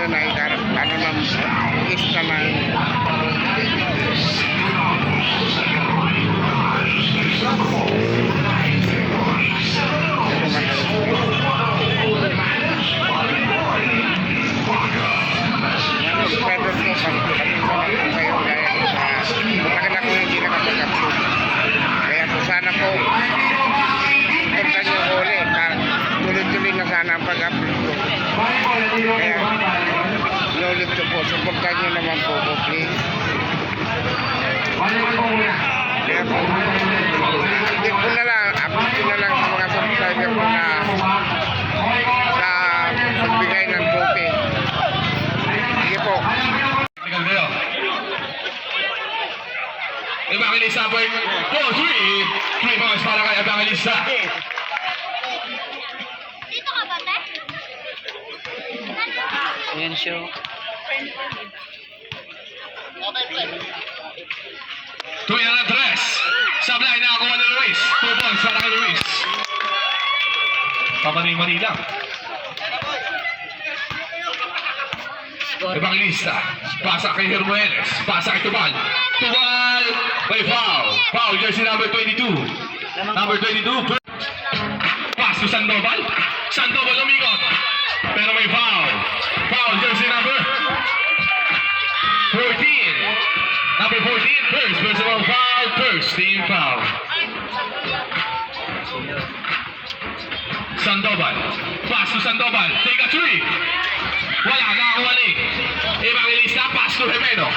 yun ay ano ng isa ng sana po punta nyo uli tuloy-tuloy na sana ang pag-upload ko kaya nulit ko po supportan nyo naman po please kaya po hindi ko na lang upload ko na lang sa mga subscriber ko na sa pagbigay ng toke sige po Evangelista break 4-3 points para kay Evangelista. Dito ka ba, te? Ayan siya. Tuya na tres. Sablay na ako ni Luis. 2 points para kay Luis. Pamaning-mani lang. Evangelista. Pasa kay Hermanes. Pasa kay Tubal. Tubal. May foul. Foul jersey number 22. Number 22. Pass to Sandoval. Sandoval umikot. Pero may foul. Foul jersey number 14. Number 14. First personal foul. First team foul. Sandoval. Pass to Sandoval. Take a three. Wala, nakakuha ni Evangelista, pass to Jimeno.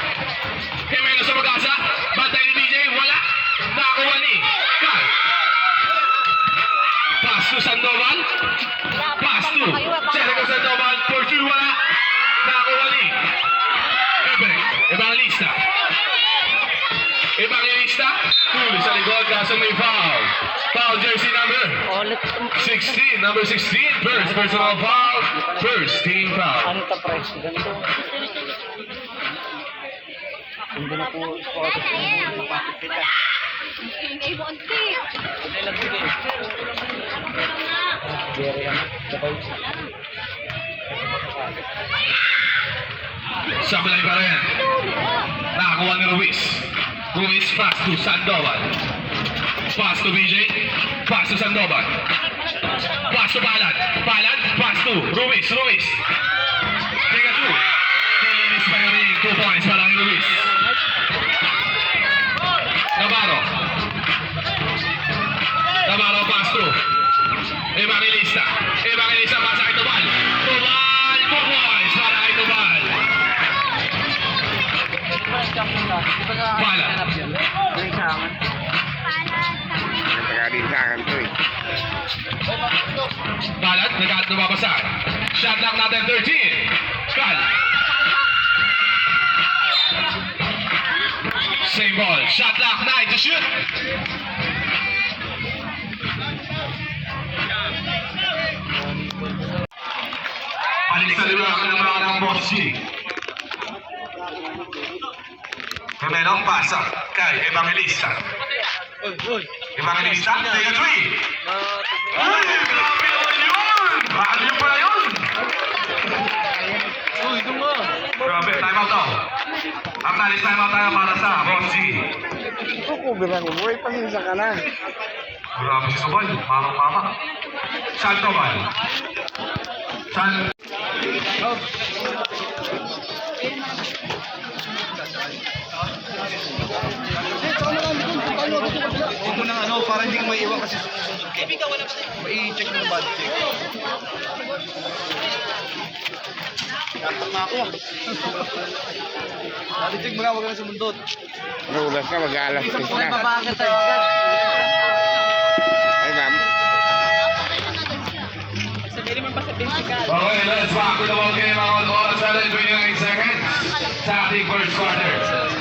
Jimeno sa mag-asa, bantay ni BJ, wala, nakakuha ni Cal. Pass to Sandoval, pass to Jericho Sandoval, for two, wala, nakakuha ni Evangelista. Evangelista, tuloy sa likod, kaso may foul. Foul jersey number 16, number 16, first personal foul, first team foul. Ano ito price? Ganito. Hindi na po ako sa napakita. May bonti. Hindi lang din. Biyari ka na. Kapag Sablay pa rin. Nakakuha ni Ruiz. Ruiz pass to Sandoval. Pass to BJ. Pass to Sandoval. Pass to Balad. Balad. Pass to Ruiz. Ruiz. Take a two. Nilinis pa yung ring. 2 points para kay Ruiz. Navarro. Navarro pass to Evangelista. Evangelista pasa kay Tubal. Tubal. 2 points para kay Tubal. Bala. nagkakalinsangan to eh Balat, nababasa. Shot clock natin 13. Cal. Same ball. Shot clock 9 to shoot. Balik sa liwa ka ng mga ng Boss G. Kamelong pasa kay Evangelista. Evangelista, take a three. Ay, grabe naman yun! Bakit yun pala yun? Grabe, time out daw. After time out tayo para sa Boss G. kukubiran mo ay pasensya ka na Grabe si Subal, parang-pama. Sandoval. Huwag mo nang ano, para hindi ka maiiwan kasi susunod ka. Mai-check mo yung body check. Dapat na ako. Body check mo lang, huwag ka na sumundot. nagulas na mag-aalas 6 na Bakit tayo agad? ay ma'am Okay, let's back to the ball game on oras natin 29 seconds sa ating first quarter.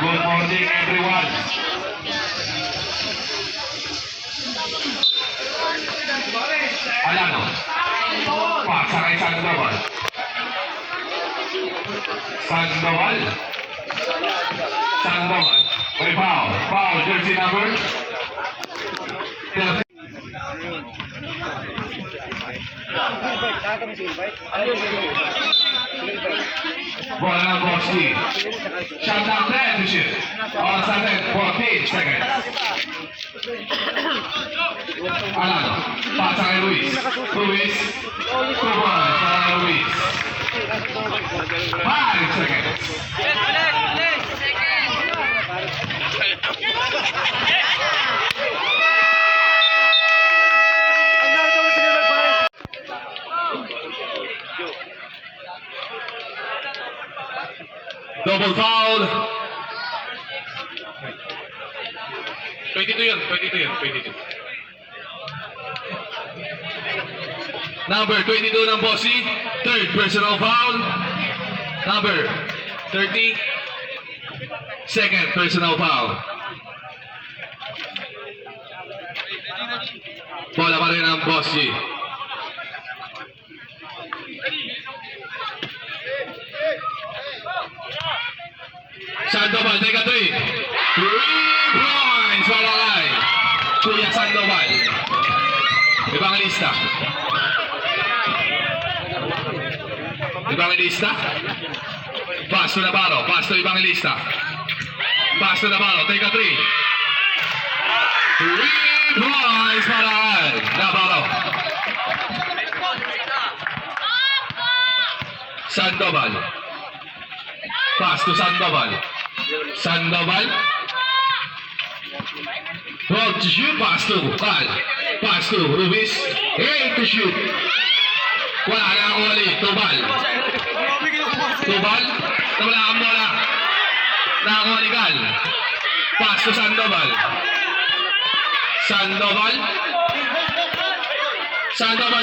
Good morning everyone. Alano. Pasa kay Sandoval. Sandoval. Sandoval. May foul. Foul, jersey number 13. Bola ng Boski. Shot down 10 to shoot. Oras natin, 14 seconds. Alano, pasa kay Luis. Luis, 2 points para Luis. 5 seconds. Double foul. 22 yun, 22. Number 22 ng Bossy. Third personal foul. Number 30. Second personal foul. Bola pa rin ang Bossy. Sandoval, take a 3. 3 points para kay Kuya Sandoval. Evangelista. Pass to Navarro. Pass to Evangelista. Pass to Navarro. Take a 3. 3 points para kay Navarro. Sandoval. Pass to Sandoval. Roll to shoot. Pass to Cal. Pass to Ruiz. 8 to shoot. Wala na ang ulit. Tubal. Nawala ang bola. Nakakuha ni Cal. Pass to Sandoval. Sandoval,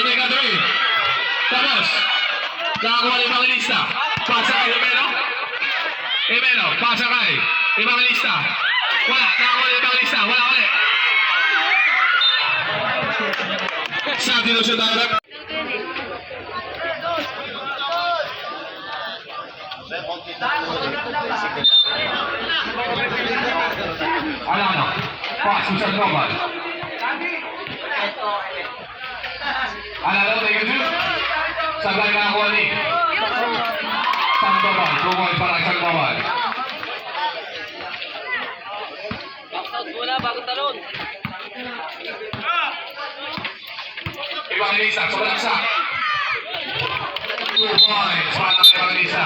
take a 3. Tapos, nakakuha ni Evangelista. Pasa kay Emeno, pasa kay Evangelista. Wala, nakakuha ni Evangelista. Wala ulit. Substitution direct. Alano, pass to Sandoval. Alano, take a 2. Sabay nakakuha ni Sandoval. 2 points para kay Sandoval. Evangelista, sobrang sa 2 points para kay Evangelista.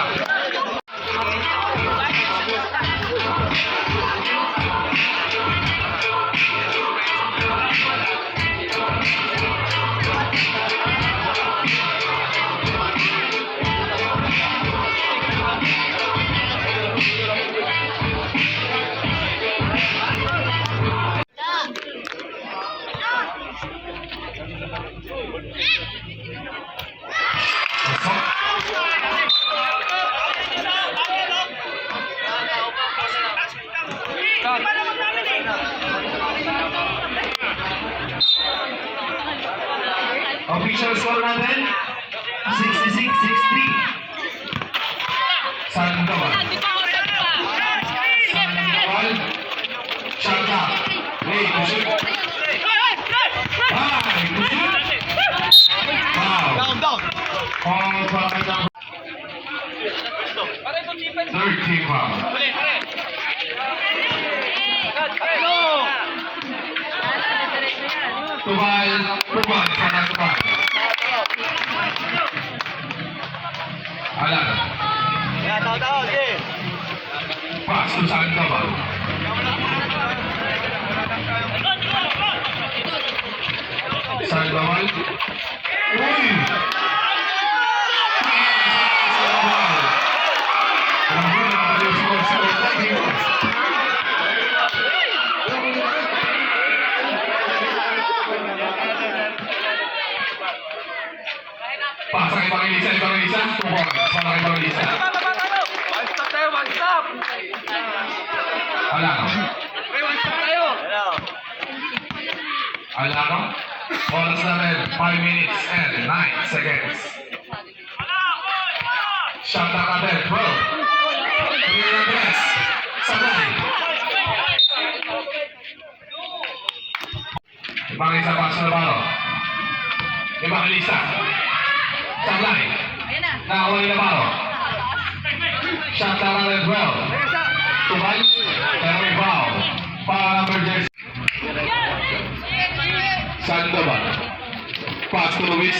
Official score natin, 66-63. Sandoval. Shot clock. Wait, to shoot. 5 to shoot. Wow. Down. All by number 13 foul. Tubal, sana Tubal. Alan. Tao, sige. Pass to Sandoval. Sandoval. Uy! Sandoval. Grabe na ako yung score sa pasa kay Evangelista. 2 points para kay Evangelista. One stop. Alano. One stop tayo. Alano. Oras namin, 5 minutes and 9 seconds. Shot na natin, bro. Clear and press. Sabay. Evangelista pass na baro. Evangelista. Sablay. Nakakuha ni Navarro. Shot clock number 12. Tubal. Pero may foul. Foul number jersey. Sandoval. Pass to Luis.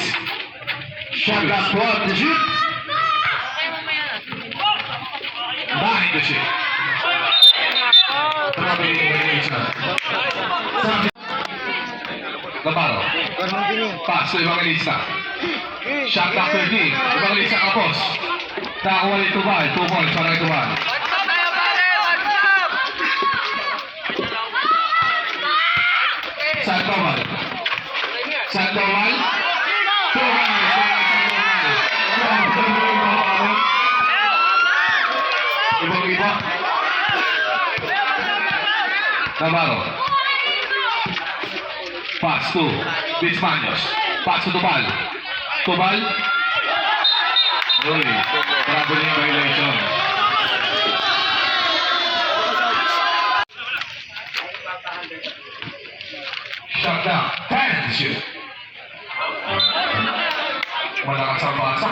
Shot clock 12 to shoot. Behind the shoot. Dropping in violation. Navarro. Pass to Evangelista. Shot clock 13. Evangelista kapos. Nakakuha ni Tubal. 2 points para kay Tubal. Sandoval. Sandoval. Tubal. Ibang-iba. Navarro. Pass to Bismaños. Pass to Tubal. Tubal. Uy, traveling violation. Shot down. 10 to shoot. Malakas ang basa.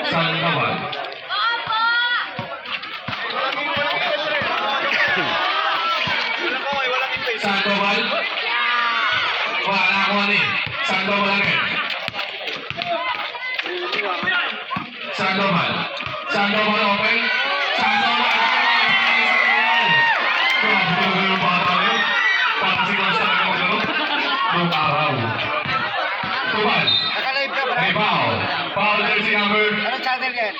Sandoval. Sandoval. Wala na ako ni. Sandoval again. Sandoval. Sandoval open. Sandoval. Grabe yung bata na yun. Parang siguro sa mga maglaro. Noong araw. Tubal. Nakalive ka, bro. May foul. Foul jersey number. Anong channel yan?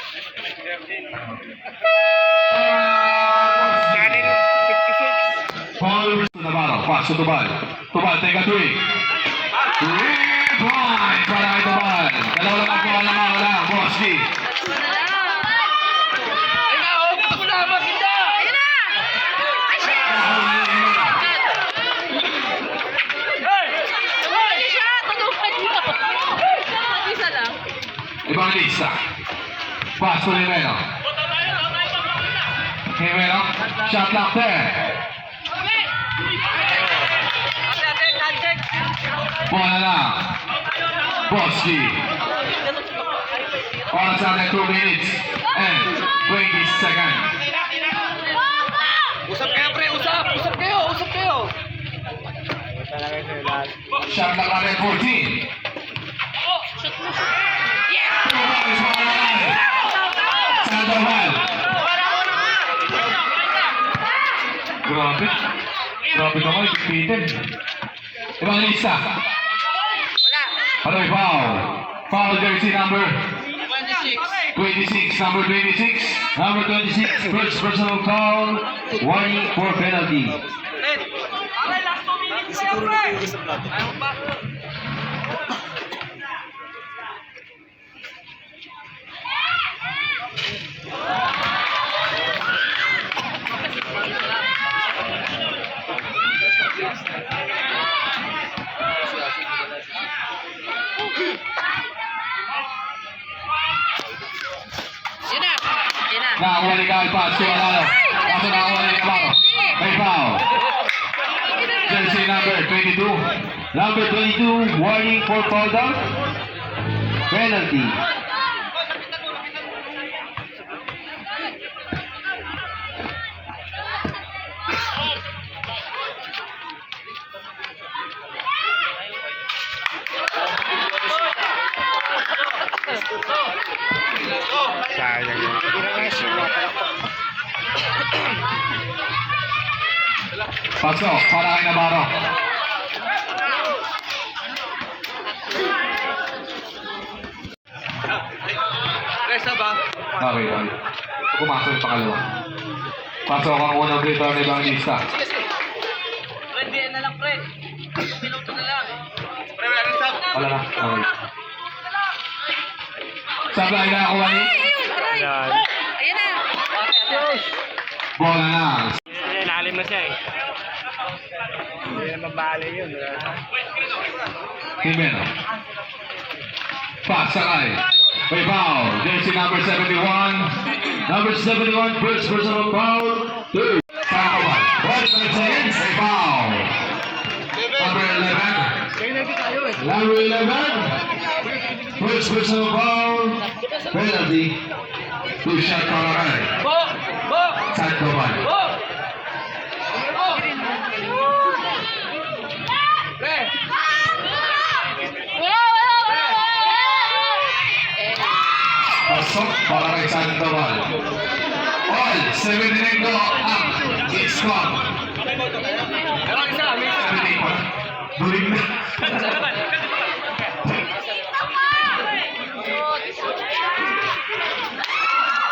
Channel 56. Foul to Navarro. Pass to Tubal. Tubal, take a 3. 3 points para kay Tubal. Dalawa lang ang kuha lang lang. Boski. Evangelista. Pass to Rivero. Rivero. Shot clock 10. Bola lang. Boski. Oras natin 2 minutes and 20 seconds. Usap kayo, pre. Usap. Usap kayo. Usap kayo. Shot clock natin 14. Sandoval. Grabe. Grabe naman, ipitin. Evangelista. Ano yung foul? Foul jersey number 26. Number 26. Number 26, first personal foul, warning for penalty. Nakakuha ni Gal pass to Alano. Kaso nakakuha ni Navarro. May foul. Jersey number 22. Number 22, warning for foul down, penalty. Sayang yun. Pasok para kay Navarro. Resta ba? Okay, okay. Pumasok yung pangalawa. Pasok ang unang return ni Evangelista. Pre, diyan na lang, pre. Minuto na lang. Pre, wala nang stop. Wala na. Okay. Sablay na ako ni. Ayan. Bola na. Lalim na siya eh. Hindi na mabali yun. Jimeno. Pass sakay. May foul. Jersey number 71. Number 71, first personal foul, 2. Sandoval. 45 seconds. A foul. Number 11. Number 11. First personal foul. Penalty. 2-shot Pararay. Sandoval. Pasok para kay Sandoval. All 79 go up. It's gone. 78 pa. Duling na.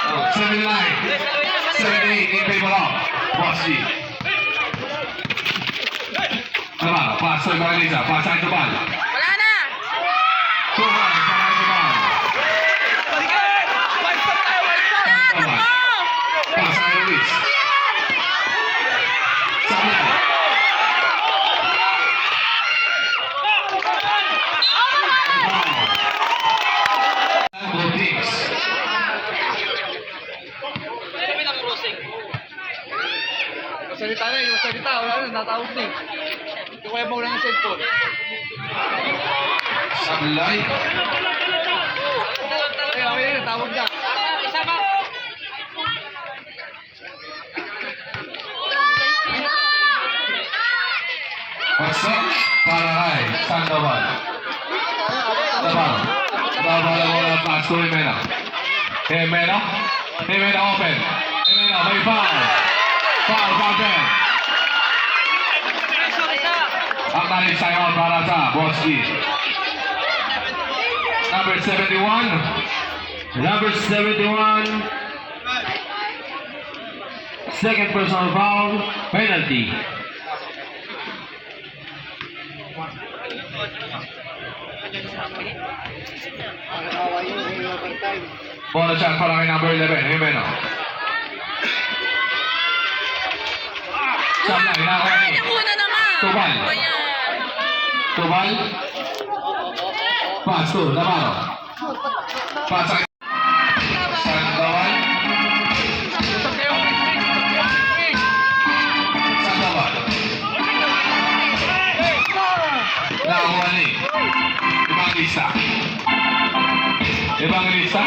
Oh, 79. 78 in favor of Boss G. Naman, pass to Evangelista. Pass Sandoval. Wala na! Tuman sa Sandoval. Sandoval. Pass kay Luis. Sandoval. Both teams. Masalita na eh, masalita. Wala na, natawag na eh. Hindi ko kaya mawala ng cellphone. Sablay. Eh, okay na, natawag na. Isama! Pasok para kay Sandoval. Sandoval. Sandoval ang wala pass to Jimena. Jimena. Jimena open. Jimena may foul. Foul, foul ten. Ang nalit sa'yo para sa Boss G. Number 71. Number 71. Second personal foul. Penalty. Bola shot para kay number 11. Jimena. Sablay, nakakuha ni. Tubal. Tubal. Pass to Navarro. Pass kay Sandoval. Sandoval. Nakakuha ni Evangelista. Evangelista.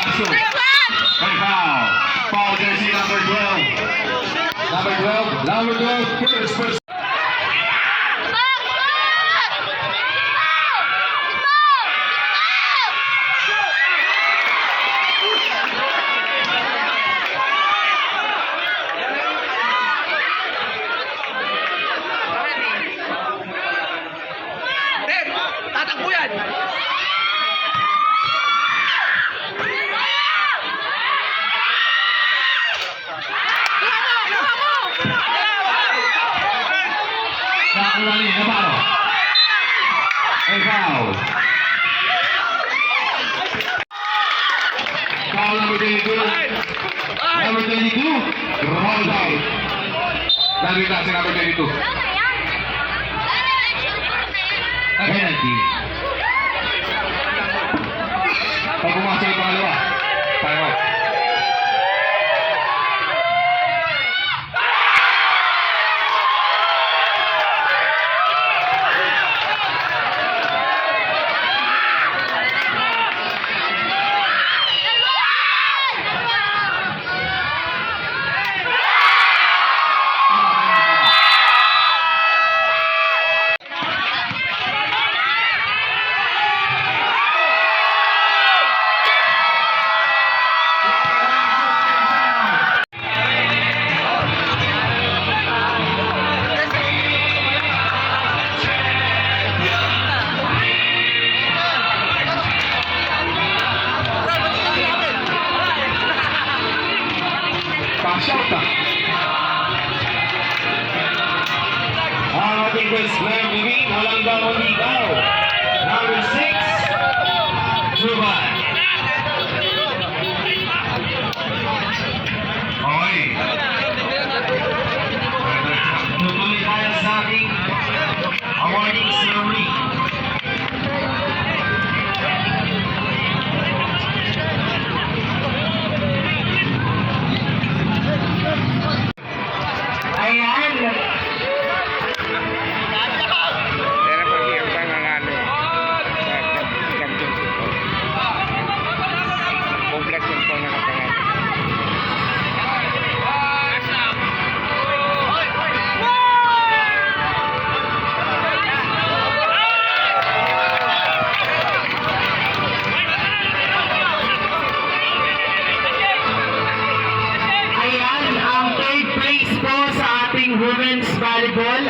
Pass to. May foul. Foul jersey number 12. Number 12. Number 12. First. Tatakbo yan! Nakakuha ni Navarro. May foul. Foul number 22. Number 22. Rolled out. Dali na si number 22. Penalty. Pag pumasok yung pangalawa. Time out. Shota. Ang ating best player moving, walang bawang ligaw. Number 6, Truman. Okay. Tutuloy tayo sa ating awarding ceremony. women's volleyball